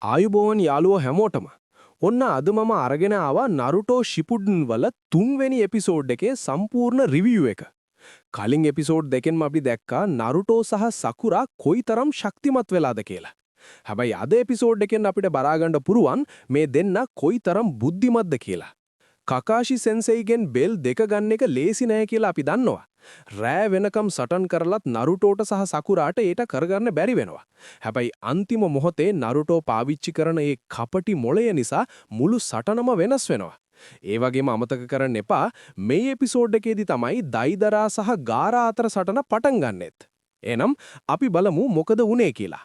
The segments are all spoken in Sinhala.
ආයුබෝවන් යාළුවෝ හැමෝටම. ඔන්න අද මම අරගෙන ආවා නරුටෝ ශිපුඩන් වල 3 වෙනි එපිසෝඩ් එකේ සම්පූර්ණ රිවිව් එක. කලින් එපිසෝඩ් දෙකෙන්ම අපි දැක්කා නරුටෝ සහ සකුරා කොයිතරම් ශක්තිමත් වෙලාද කියලා. හැබැයි අද එපිසෝඩ් එකෙන් අපිට බලා ගන්න පුරුවන් මේ දෙන්න කොයිතරම් බුද්ධිමත්ද කියලා. කකාෂි සෙන්සෙයිගෙන් බෙල් දෙක ගන්න එක ලේසි නෑ කියලා අපි දන්නවා. රෑ වෙනකම් සටන් කරලත් නරුටෝට සහ සකුරාට ඒට කරගන්න බැරි වෙනවා. හැබැයි අන්තිම මොහොතේ නරුටෝ පාවිච්චි කරන ඒ කපටි මොළය නිසා මුළු සටනම වෙනස් වෙනවා. ඒ වගේම අමතක කරන්න එපා මේ එපිසෝඩ් එකේදී තමයි දයිදරා සහ ගාරා අතර සටන පටන් ගන්නෙත්. එහෙනම් අපි බලමු මොකද වුනේ කියලා.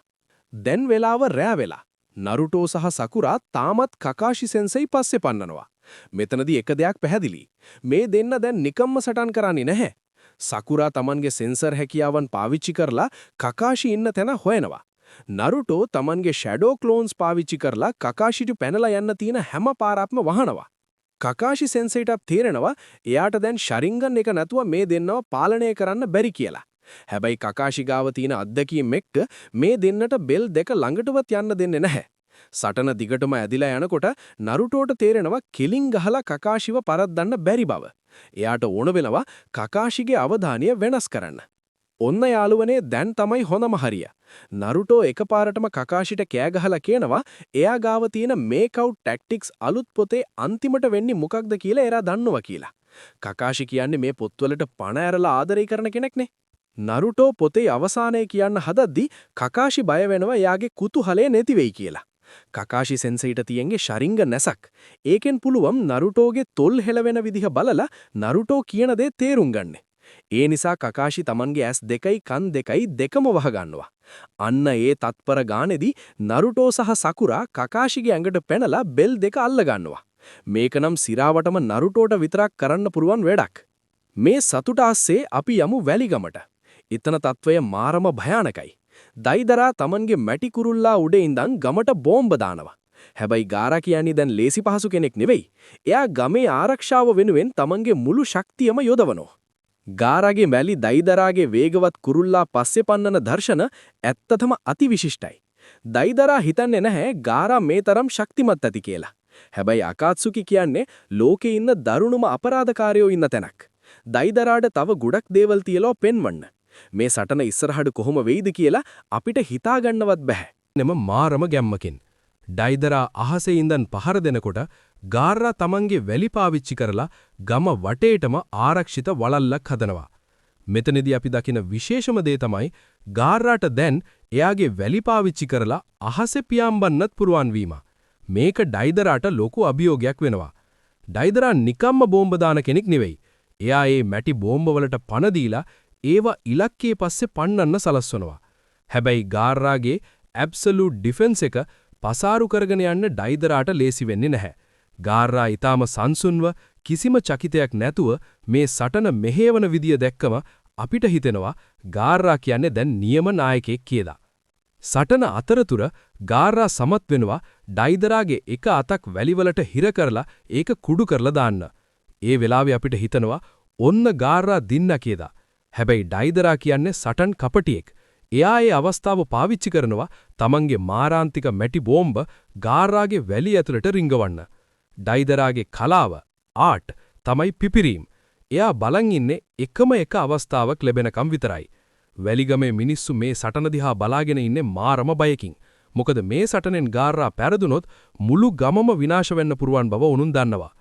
දැන් වෙලාව රෑ වෙලා. නරුටෝ සහ සකුරා තාමත් කකාෂි සෙන්සෙයි පස්සේ පන්නනවා. මෙතනදී එක දෙයක් පැහැදිලි. මේ දෙන්න දැන් නිකම්ම සටන් කරන්නේ නැහැ. සකුරා තමන්ගේ සෙන්සර් හැකියාවන් පාවිච්චි කරලා කකාෂි ඉන්න තැන හොයනවා. නරුටෝ තමන්ගේ ෂැඩෝ ක්ලෝන්ස් පාවිච්චි කරලා කකාෂිට පැනලා යන්න තියෙන හැම පාරක්ම වහනවා. කකාෂි සෙන්සෙයිටත් තේරෙනවා එයාට දැන් ශරින්ගන් එක නැතුව මේ දෙන්නව පාලනය කරන්න බැරි කියලා. හැබැයි කකාෂි ගාව තියෙන අත්දැකීම් එක්ක මේ දෙන්නට බෙල් දෙක ළඟටවත් යන්න දෙන්නේ නැහැ. සටන දිගටම ඇදිලා යනකොට නරුටෝට තේරෙනවා කිලින් ගහලා කකාෂිව පරද්දන්න බැරි බව. එයාට ඕන වෙනවා කකාෂිගේ අවධානය වෙනස් කරන්න. ඔන්න යාළුවනේ දැන් තමයි හොඳම හරිය. නරුටෝ එකපාරටම කකාෂිට කෑ ගහලා කියනවා එයා ගාව තියෙන මේක් අවුට් ටැක්ටික්ස් අලුත් පොතේ අන්තිමට වෙන්නේ මොකක්ද කියලා එයා දන්නවා කියලා. කකාෂි කියන්නේ මේ පොත්වලට පණ ඇරලා ආදරය කරන කෙනෙක්නේ. නරුටෝ පොතේ අවසානයේ කියන්න හදද්දි කකාෂි බය වෙනවා එයාගේ කුතුහලය නැති වෙයි කියලා. කකාෂි සෙන්සෙයිට තියෙන්නේ ශරින්ග නැසක්. ඒකෙන් පුළුවන් නරුටෝගේ තොල් හෙලවෙන විදිහ බලලා නරුටෝ කියන දේ තේරුම් ගන්න. ඒ නිසා කකාෂි තමන්ගේ ඇස් දෙකයි කන් දෙකයි දෙකම වහගන්නවා. අන්න ඒ තත්පර ගානේදී නරුටෝ සහ සකුරා කකාෂිගේ ඇඟට පැනලා බෙල් දෙක අල්ල ගන්නවා. මේකනම් සිරාවටම නරුටෝට විතරක් කරන්න පුරුවන් වැඩක්. මේ සතුට ආස්සේ අපි යමු වැලිගමට. ඊතන තත්වය මාරම භයානකයි. දයිදරා තමන්ගේ මැටි කුරුල්ලා උඩ ඉඳන් ගමට බෝම්බ දානවා. හැබැයි ගාරා කියන්නේ දැන් ලේසි පහසු කෙනෙක් නෙවෙයි. එයා ගමේ ආරක්ෂාව වෙනුවෙන් තමන්ගේ මුළු ශක්තියම යොදවනවා. ගාරාගේ මැලි දයිදරාගේ වේගවත් කුරුල්ලා පස්සේ පන්නන දර්ශන ඇත්තටම අතිවිශිෂ්ටයි. දයිදරා හිතන්නේ නැහැ ගාරා මේ තරම් ශක්තිමත් ඇති කියලා. හැබැයි අකාත්සුකි කියන්නේ ලෝකේ ඉන්න දරුණුම අපරාධකාරයෝ ඉන්න තැනක්. දයිදරාට තව ගොඩක් දේවල් තියලා පෙන්වන්න. මේ සටන ඉස්සරහට කොහොම වෙයිද කියලා අපිට හිතා ගන්නවත් බෑ. නෙම මාරම ගැම්මකින්. ඩයිදරා අහසේ ඉඳන් පහර දෙනකොට ගාරා තමන්ගේ වැලි පාවිච්චි කරලා ගම වටේටම ආරක්ෂිත වළල්ලක් හදනවා. මෙතනදී අපි දකින විශේෂම දේ තමයි ගාරාට දැන් එයාගේ වැලි පාවිච්චි කරලා අහසේ පියාඹන්නත් පුරුවන් වීම. මේක ඩයිදරාට ලොකු අභියෝගයක් වෙනවා. ඩයිදරා නිකම්ම බෝම්බ දාන කෙනෙක් නෙවෙයි. එයා මේ මැටි බෝම්බ වලට පණ දීලා ඒවා ඉලක්කයේ පස්සේ පන්නන්න සලස්වනවා. හැබැයි ගාරාගේ ඇබ්සලූට් ඩිෆෙන්ස් එක පසාරු කරගෙන යන්න ඩයිදරාට ලේසි වෙන්නේ නැහැ. ගාරා ඊටාම සංසුන්ව කිසිම චකිතයක් නැතුව මේ සටන මෙහෙයවන විදිය දැක්කම අපිට හිතෙනවා ගාරා කියන්නේ දැන් නියම නායකයෙක් කියලා. සටන අතරතුර ගාරා සමත් වෙනවා ඩයිදරාගේ එක අතක් වැලිවලට හිර කරලා ඒක කුඩු කරලා දාන්න. ඒ වෙලාවේ අපිට හිතනවා ඔන්න ගාරා දින්න කියලා. හැබැයි ඩයිදරා කියන්නේ සටන් කපටියෙක්. එයා ඒ අවස්ථාව පාවිච්චි කරනවා තමන්ගේ මාරාන්තික මැටි බෝම්බ ගාරාගේ වැලි ඇතුළට රිංගවන්න. ඩයිදරාගේ කලාව ආර්ට් තමයි පිපිරීම්. එයා බලන් ඉන්නේ එකම එක අවස්ථාවක් ලැබෙනකම් විතරයි. වැලිගමේ මිනිස්සු මේ සටන දිහා බලාගෙන ඉන්නේ මාරම බයකින්. මොකද මේ සටනෙන් ගාරා පෙරදුනොත් මුළු ගමම විනාශ වෙන්න පුරුවන් බව උනුන් දන්නවා.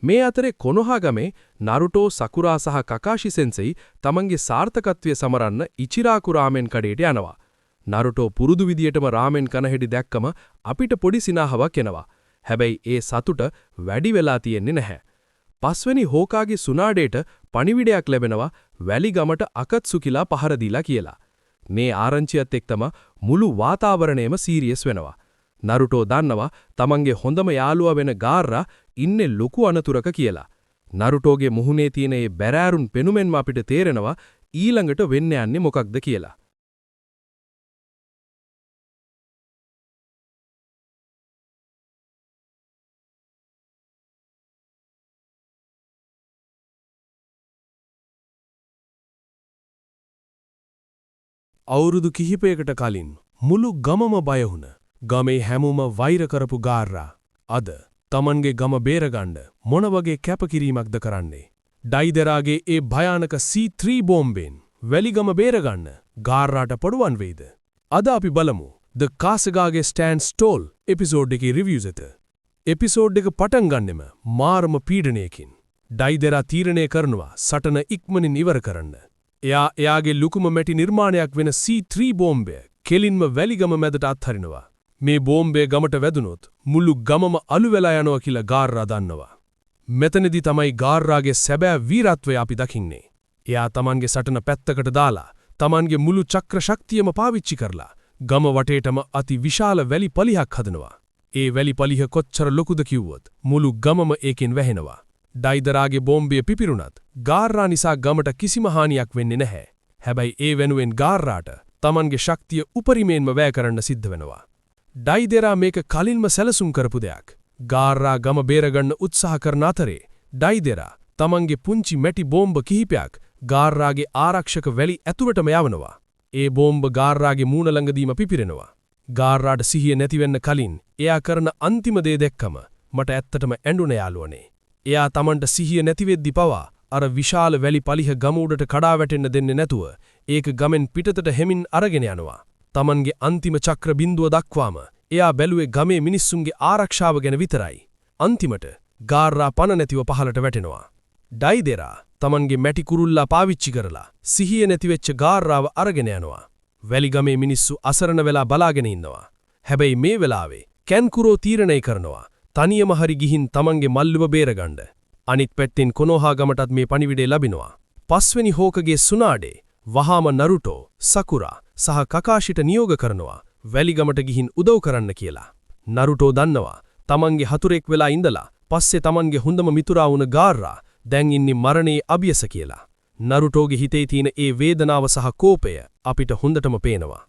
මේ අතරේ කොනොහාගමේ නරුටෝ සකුරා සහ කකාෂි සෙන්සෙයි තමන්ගේ සාර්ථකත්වය සමරන්න ඉචිරාකු රාමෙන් කඩේට යනවා. නරුටෝ පුරුදු විදියටම රාමෙන් කන හැටි දැක්කම අපිට පොඩි සිනාහාවක් එනවා. හැබැයි ඒ සතුට වැඩි වෙලා තියෙන්නේ නැහැ. පස්වෙනි හෝකාගේ සුනාඩේට පණිවිඩයක් ලැබෙනවා වැලිගමට අකත්සුකිලා පහර දීලා කියලා. මේ ආරංචියත් එක්කම මුළු වාතාවරණයම සීරියස් වෙනවා. නරුටෝ දන්නවා තමන්ගේ හොඳම යාළුවා වෙන ගාරා ඉන්නේ ලොකු අනතුරක කියලා. නරුටෝගේ මුහුණේ තියෙන ඒ බැරෑරුන් පෙනුමෙන්ම අපිට තේරෙනවා ඊළඟට වෙන්න යන්නේ මොකක්ද කියලා. අවුරුදු කිහිපයකට කලින් මුළු ගමම බය වුණ ගමේ හැමෝම වෛර කරපු ගාර්රා අද තමන්ගේ ගම බේරගන්න මොන වගේ කැපකිරීමක්ද කරන්නේ? ඩයිදෙරාගේ ඒ භයානක C3 බෝම්බෙන් වැලිගම බේරගන්න ගාර්රාට පොඩුවන් වෙයිද? අද අපි බලමු ද කාසගාගේ ස්ටෑන්ඩ් ස්ටෝල් එපිසෝඩ් එකේ රිවිව්ස් එක. එපිසෝඩ් එක පටන් ගන්නෙම මාරම පීඩනයකින්. ඩයිදෙරා තීරණය කරනවා සටන ඉක්මනින් ඉවර කරන්න. එයාගේ ලුකුම මැටි නිර්මාණයක් වෙන C3 බෝම්බය කෙලින්ම වැලිගම මැදට අත්හරිනවා. මේ බෝම්බය ගමට වැදුනොත් මුළු ගමම අලු වෙලා යනවා කියලා ගාර්රා දන්නවා. මෙතනදී තමයි ගාර්රාගේ සැබෑ වීරත්වය අපි දකින්නේ. එයා තමන්ගේ සටන පැත්තකට දාලා තමන්ගේ මුළු චක්‍ර ශක්තියම පාවිච්චි කරලා ගම වටේටම අති විශාල වැලි පලිහක් හදනවා. ඒ වැලි පලිහ කොච්චර ලොකුද කිව්වොත් මුළු ගමම ඒකෙන් වැහෙනවා. ඩයිදරාගේ බෝම්බය පිපිරුණත් ගාර්රා නිසා ගමට කිසිම හානියක් වෙන්නේ නැහැ. හැබැයි ඒ වෙනුවෙන් ගාර්රාට තමන්ගේ ශක්තිය උපරිමයෙන්ම වැය කරන්න සිද්ධ වෙනවා. ඩයිදෙරා මේක කලින්ම සැලසුම් කරපු දෙයක්. ගාර්රා ගම බේරගන්න උත්සාහ කරන අතරේ ඩයිදෙරා තමන්ගේ පුංචි මැටි බෝම්බ කිහිපයක් ගාර්රාගේ ආරක්ෂක වැලි ඇතුළටම යවනවා. ඒ බෝම්බ ගාර්රාගේ මූණ ළඟදීම පිපිරෙනවා. ගාර්රාට සිහිය නැතිවෙන්න කලින් එයා කරන අන්තිම දේ දැක්කම මට ඇත්තටම ඇඬුණ යාළුවනේ. එයා තමන්ට සිහිය නැතිවෙද්දි පවා අර විශාල වැලි පලිහ ගම උඩට කඩා වැටෙන්න දෙන්නේ නැතුව ඒක ගමෙන් පිටතට හෙමින් අරගෙන යනවා. තමන්ගේ අන්තිම චක්‍ර බිඳුව දක්වාම එයා බැලුවේ ගමේ මිනිස්සුන්ගේ ආරක්ෂාව ගැන විතරයි. අන්තිමට ගාර්රා පණ නැතිව පහලට වැටෙනවා. ඩයිදෙරා තමන්ගේ මැටි කුරුල්ලා පාවිච්චි කරලා සිහිය නැතිවෙච්ච ගාර්රාව අරගෙන යනවා. වැලිගමේ මිනිස්සු අසරණ වෙලා බලාගෙන ඉන්නවා. හැබැයි මේ වෙලාවේ කැන්කුරෝ තීරණය කරනවා තනියම හරි ගිහින් තමන්ගේ මල්ලුව බේරගන්න. අනිත් පැත්තෙන් කොනෝහා ගමටත් මේ පණිවිඩය ලැබෙනවා. පස්වෙනි හෝකගේ සුනාඩේ වහාම නරුටෝ, සකුරා සහ කකාෂිට නියෝග කරනවා වැලිගමට ගිහින් උදව් කරන්න කියලා. නරුටෝ දන්නවා තමන්ගේ හතුරෙක් වෙලා ඉඳලා පස්සේ තමන්ගේ හොඳම මිතුරා වුණ ගාර්රා දැන් ඉන්නේ මරණයේ අභියස කියලා. නරුටෝගේ හිතේ තියෙන ඒ වේදනාව සහ කෝපය අපිට හොඳටම පේනවා.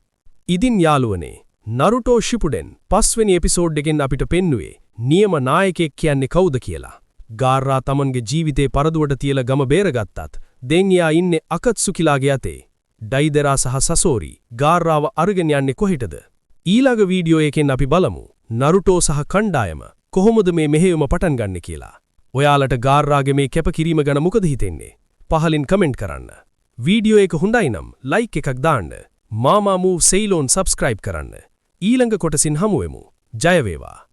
ඉදින් යාළුවනේ නරුටෝ ශිපුඩෙන් පස්වෙනි එපිසෝඩ් එකෙන් අපිට පෙන්නුවේ නියම නායකයෙක් කියන්නේ කවුද කියලා. ගාර්රා තමන්ගේ ජීවිතේ පරදුවට තියලා ගම බේරගත්තත් දැන් එයා ඉන්නේ අකත්සුකිලාගේ අතේ. ඩයිදෙරා සහ සසෝරි ගාර්රාව අරගෙන යන්නේ කොහෙටද? ඊළඟ වීඩියෝ එකෙන් අපි බලමු නරුටෝ සහ කණ්ඩායම කොහොමද මේ මෙහෙයුම පටන් ගන්න කියලා. ඔයාලට ගාර්රාගේ මේ කැපකිරීම ගැන මොකද හිතෙන්නේ? පහලින් කමෙන්ට් කරන්න. වීඩියෝ එක හොඳයි නම් ලයික් එකක් දාන්න. මාමා මූව් සෙයිලෝන් සබ්ස්ක්‍රයිබ් කරන්න. ඊළඟ කොටසින් හමු වෙමු. ජය වේවා.